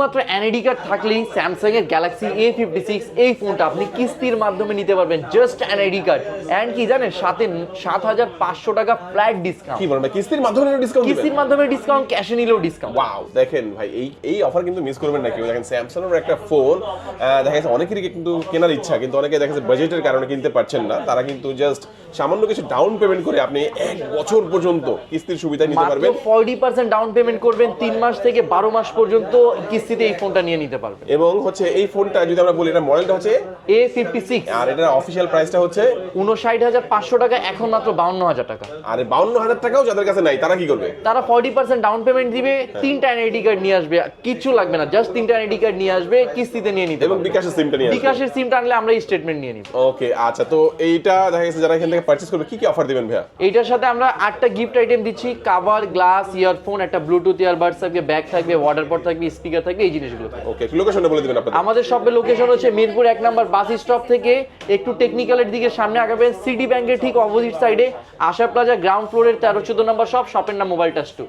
শুধুমাত্র NID card থাকলেই Samsung এর গ্যালাক্সি A56 এই ফোনটা আপনি কিস্তির মাধ্যমে নিতে পারবেন, জাস্ট এনআইডি কার্ড। এন্ড কি জানেন, সাথে ৭৫০০ টাকা ফ্ল্যাট ডিসকাউন্ট। কি বলেন, কিস্তির মাধ্যমে ডিসকাউন্ট? কিস্তির মাধ্যমে ডিসকাউন্ট, ক্যাশে নিলেও ডিসকাউন্ট। ওয়াও, দেখেন ভাই, এই অফার কিন্তু মিস করবেন না কেউ। দেখেন স্যামসাং এর একটা ফোন দেখা যাচ্ছে অনেকেরই কিন্তু কেনার ইচ্ছা, কিন্তু অনেকে দেখা যাচ্ছে বাজেটের কারণে কিনতে পারছেন না। তারা কিন্তু জাস্ট সামান্য কিছু ডাউন পেমেন্ট করে আপনি 1 বছর পর্যন্ত কিস্তির সুবিধা নিতে পারবেন। 40% ডাউন পেমেন্ট করবেন, ৩ মাস থেকে 12 মাস পর্যন্ত কিস্তিতে এই ফোনটা নিয়ে নিতে পারবেন। এবং হচ্ছে এই ফোনটা যদি আমরা বলি, এটা মডেলটা হচ্ছে A56, আর এটার অফিশিয়াল প্রাইসটা হচ্ছে ৫৯,৫০০ টাকা, এখন মাত্র ৫২,০০০ টাকা। আর 52,000 টাকাও যাদের কাছে নাই তারা কি করবে? তারা 40% ডাউন পেমেন্ট দিবে, 3টা এনআইডি কার্ড নিয়ে আসবে, কিছু লাগবে না, জাস্ট 3টা এনআইডি কার্ড নিয়ে আসবে, কিস্তিতে নিয়ে নিতে এবং পারবে। বিকাশের সিমটা নিয়ে আসবে। বিকাশের সিমটা আনলে আমরা স্টেটমেন্ট নিয়ে নিব। ওকে, আচ্ছা, তো এইটা দেখা গেছে যারা এখান থেকে পারচেজ করবে কি কি অফার দিবেন ভাইয়া? এইটার সাথে আমরা 8টা গিফট আইটেম দিচ্ছি, কভার, গ্লাস, ইয়ারফোন, একটা ব্লুটুথ ইয়ারবাডস থাকবে, ব্যাগ থাকবে, ওয়াটার পট থাকবে, স্পিকার থাকবে, এই জিনিসগুলো থাকবে। ওকে, লোকেশনটা বলে দিবেন আপনাদের। আমাদের শপের লোকেশন হচ্ছে মিরপুর 1 নম্বর বাস স্টপ থেকে একটু টেকনিক্যালের দিকে সামনে আগাবেন, সিটি ব্যাংকের ঠিক অপোজিট সাইডে আশা প্লাজা গ্রাউন্ড ফ্লোরের 13-14 নম্বর শপের নাম মোবাইল টাচ 2।